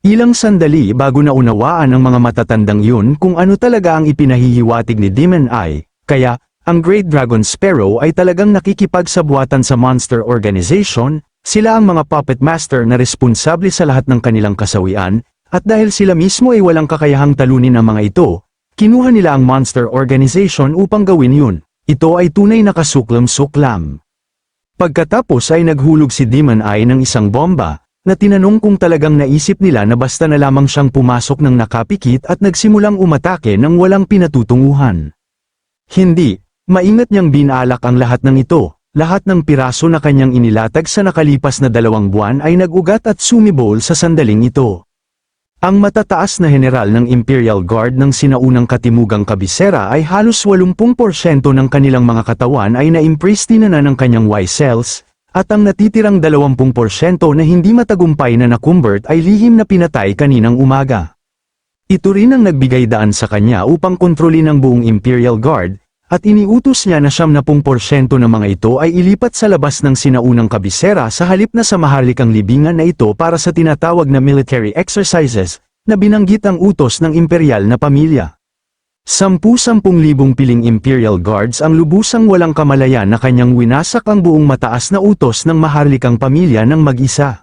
Ilang sandali bago naunawaan ng mga matatandang yun kung ano talaga ang ipinahihiwatig ni Demon Eye, kaya, ang Great Dragon Sparrow ay talagang nakikipagsabuatan sa Monster Organization, sila ang mga puppet master na responsable sa lahat ng kanilang kasawian, at dahil sila mismo ay walang kakayahang talunin ang mga ito, kinuha nila ang Monster Organization upang gawin yun. Ito ay tunay na kasuklam-suklam. Pagkatapos ay naghulog si Demon Eye ng isang bomba, na tinanong kung talagang naisip nila na basta na lamang siyang pumasok ng nakapikit at nagsimulang umatake ng walang pinatutunguhan. Hindi, maingat niyang binalak ang lahat ng ito, lahat ng piraso na kanyang inilatag sa nakalipas na 2 buwan ay nag-ugat at sumibol sa sandaling ito. Ang matataas na general ng Imperial Guard ng sinaunang katimugang kabisera ay halos 80% ng kanilang mga katawan ay na-impriste na ng kanyang Y-cells, at ang natitirang 20% na hindi matagumpay na nakumbert ay lihim na pinatay kaninang umaga. Ito rin ang nagbigay daan sa kanya upang kontrolin ang buong Imperial Guard, at iniutos niya na 70% ng mga ito ay ilipat sa labas ng sinaunang kabisera sa halip na sa maharlikang libingan na ito para sa tinatawag na military exercises, na binanggit ang utos ng imperial na pamilya. 10,000 piling Imperial Guards ang lubusang walang kamalayan na kanyang winasak ang buong mataas na utos ng maharlikang pamilya ng mag-isa.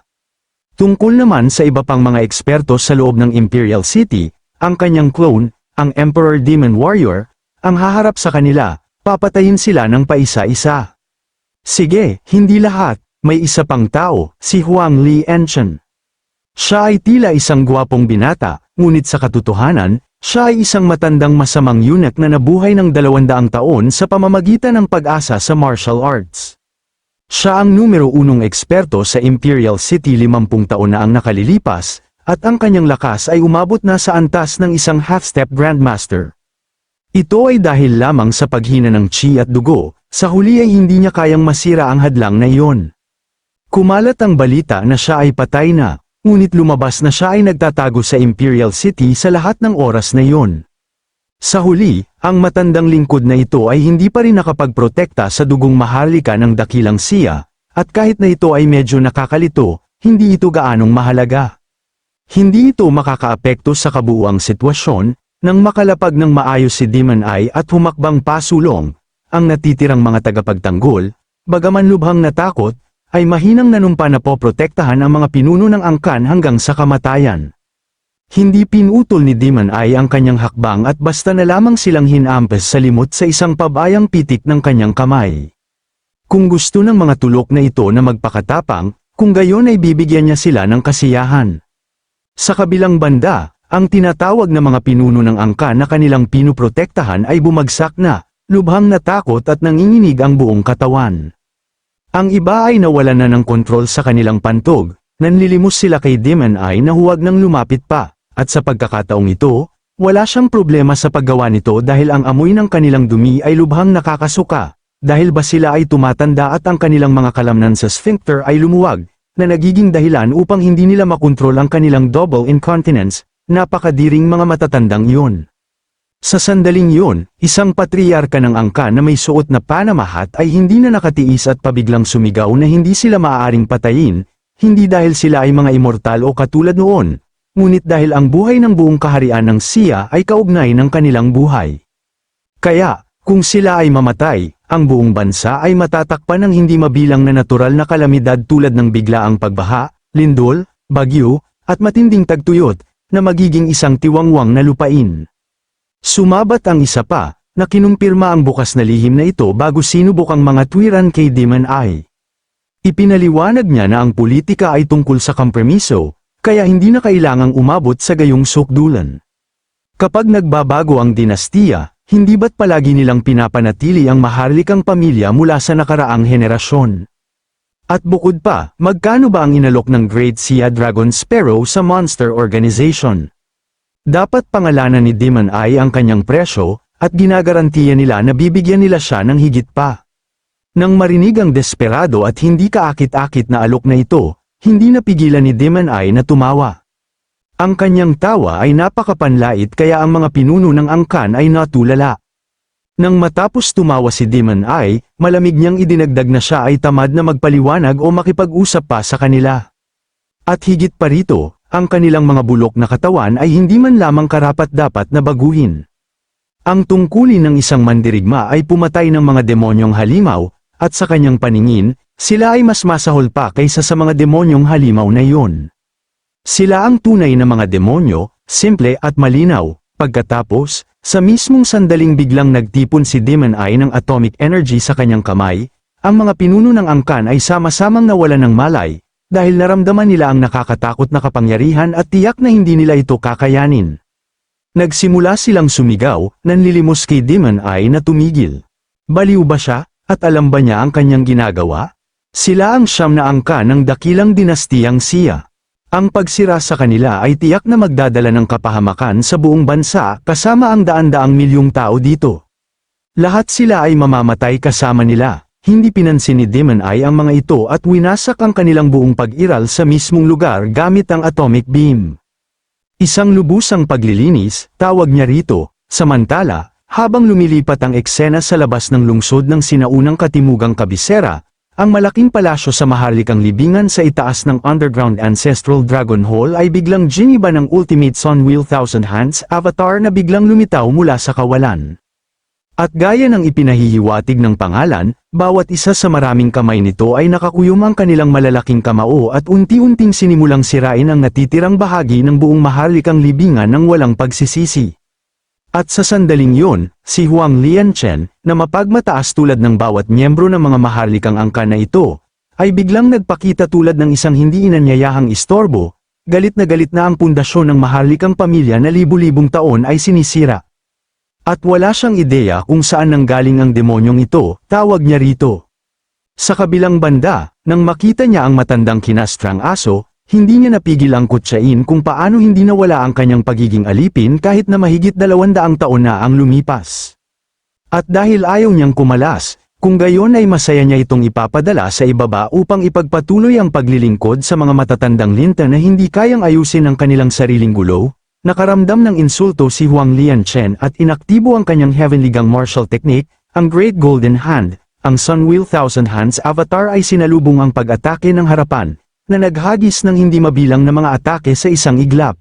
Tungkol naman sa iba pang mga eksperto sa loob ng Imperial City, ang kanyang clone, ang Emperor Demon Warrior, ang haharap sa kanila, papatayin sila ng paisa-isa. Sige, hindi lahat, may isa pang tao, si Huang Li Enchen. Siya ay tila isang gwapong binata, ngunit sa katotohanan, siya ay isang matandang masamang eunuch na nabuhay ng 200 taon sa pamamagitan ng pag-asa sa martial arts. Siya ang numero 1 eksperto sa Imperial City 50 taon na ang nakalilipas, at ang kanyang lakas ay umabot na sa antas ng isang half-step Grandmaster. Ito ay dahil lamang sa paghina ng chi at dugo, sa huli ay hindi niya kayang masira ang hadlang na iyon. Kumalat ang balita na siya ay patay na, ngunit lumabas na siya ay nagtatago sa Imperial City sa lahat ng oras na iyon. Sa huli, ang matandang lingkod na ito ay hindi pa rin nakapagprotekta sa dugong maharlika ng dakilang siya, at kahit na ito ay medyo nakakalito, hindi ito gaanong mahalaga. Hindi ito makakaapekto sa kabuuang sitwasyon, nang makalapag ng maayos si Demon Eye at humakbang pasulong, ang natitirang mga tagapagtanggol, bagaman lubhang natakot, ay mahinang nanumpa na poprotektahan ang mga pinuno ng angkan hanggang sa kamatayan. Hindi pinutol ni Demon Eye ang kanyang hakbang at basta na lamang silang hinampes sa limot sa isang pabayang pitik ng kanyang kamay. Kung gusto ng mga tulok na ito na magpakatapang, kung gayon ay bibigyan niya sila ng kasiyahan. Sa kabilang banda, ang tinatawag na mga pinuno ng angkan na kanilang pinuprotektahan ay bumagsak na, lubhang natakot at nanginginig ang buong katawan. Ang iba ay nawalan na ng kontrol sa kanilang pantog, nanlilimos sila kay Demon Eye na huwag nang lumapit pa, at sa pagkakataong ito, wala siyang problema sa paggawa nito dahil ang amoy ng kanilang dumi ay lubhang nakakasuka, dahil ba sila ay tumatanda at ang kanilang mga kalamnan sa sphincter ay lumuwag, na nagiging dahilan upang hindi nila makontrol ang kanilang double incontinence, napakadiring mga matatandang iyon. Sa sandaling yun, isang patriarka ng angkan na may suot na panamahat ay hindi na nakatiis at pabiglang sumigaw na hindi sila maaaring patayin, hindi dahil sila ay mga immortal o katulad noon, ngunit dahil ang buhay ng buong kaharian ng siya ay kaugnay ng kanilang buhay. Kaya, kung sila ay mamatay, ang buong bansa ay matatakpan ng hindi mabilang na natural na kalamidad tulad ng biglaang pagbaha, lindol, bagyo, at matinding tagtuyot, na magiging isang tiwangwang na lupain. Sumabat ang isa pa, na kinumpirma ang bukas na lihim na ito bago sinubok ang mga tuwiran kay Demon Eye. Ipinaliwanag niya na ang politika ay tungkol sa kompromiso, kaya hindi na kailangang umabot sa gayong sukdulan. Kapag nagbabago ang dinastiya, hindi ba't palagi nilang pinapanatili ang maharlikang pamilya mula sa nakaraang henerasyon? At bukod pa, magkano ba ang inalok ng Great Sea Dragon Sparrow sa Monster Organization? Dapat pangalanan ni Demon Eye ang kanyang presyo, at ginagarantiya nila na bibigyan nila siya ng higit pa. Nang marinig ang desperado at hindi kaakit-akit na alok na ito, hindi napigilan ni Demon Eye na tumawa. Ang kanyang tawa ay napakapanlait kaya ang mga pinuno ng angkan ay natulala. Nang matapos tumawa si Demon Eye, malamig niyang idinagdag na siya ay tamad na magpaliwanag o makipag-usap pa sa kanila. At higit pa rito, ang kanilang mga bulok na katawan ay hindi man lamang karapat-dapat na baguhin. Ang tungkulin ng isang mandirigma ay pumatay ng mga demonyong halimaw, at sa kanyang paningin, sila ay mas masahol pa kaysa sa mga demonyong halimaw na iyon. Sila ang tunay na mga demonyo, simple at malinaw. Pagkatapos, sa mismong sandaling biglang nagtipon si Demon Eye ng atomic energy sa kanyang kamay, ang mga pinuno ng angkan ay sama-samang nawalan ng malay, dahil naramdaman nila ang nakakatakot na kapangyarihan at tiyak na hindi nila ito kakayanin. Nagsimula silang sumigaw, nanlilimos kay Demon Eye na tumigil. Baliw ba siya, at alam ba niya ang kanyang ginagawa? Sila ang siyam na angkan ng dakilang dinastiyang Xia. Ang pagsira sa kanila ay tiyak na magdadala ng kapahamakan sa buong bansa kasama ang daan-daang milyong tao dito. Lahat sila ay mamamatay kasama nila. Hindi pinansin ni Demon Eye ang mga ito at winasak ang kanilang buong pag-iral sa mismong lugar gamit ang atomic beam. Isang lubusang paglilinis, tawag niya rito. Samantala, habang lumilipat ang eksena sa labas ng lungsod ng sinaunang katimugang kabisera, ang malaking palasyo sa maharlikang libingan sa itaas ng underground ancestral dragon hall ay biglang giniba ng ultimate Sunwheel Thousand Hands avatar na biglang lumitaw mula sa kawalan. At gaya ng ipinahihiwatig ng pangalan, bawat isa sa maraming kamay nito ay nakakuyom ang kanilang malalaking kamao at unti-unting sinimulang sirain ang natitirang bahagi ng buong maharlikang libingan ng walang pagsisisi. At sa sandaling yon, si Huang Lianchen, na mapagmataas tulad ng bawat miyembro ng mga maharlikang angkan na ito, ay biglang nagpakita tulad ng isang hindi inanyayahang istorbo, galit na ang pundasyon ng maharlikang pamilya na libu-libong taon ay sinisira. At wala siyang ideya kung saan nanggaling ang demonyong ito, tawag niya rito. Sa kabilang banda, nang makita niya ang matandang kinastrang aso, hindi niya napigil ang kutsain kung paano hindi nawala ang kanyang pagiging alipin kahit na mahigit 200 taon na ang lumipas. At dahil ayaw niyang kumalas, kung gayon ay masaya niya itong ipapadala sa ibaba upang ipagpatuloy ang paglilingkod sa mga matatandang linta na hindi kayang ayusin ang kanilang sariling gulo. Nakaramdam ng insulto si Huang Lianchen at inaktibo ang kanyang heavenly gang martial technique, ang Great Golden Hand. Ang Sunwheel Thousand Hands avatar ay sinalubong ang pag-atake ng harapan, na naghagis ng hindi mabilang na mga atake sa isang iglap.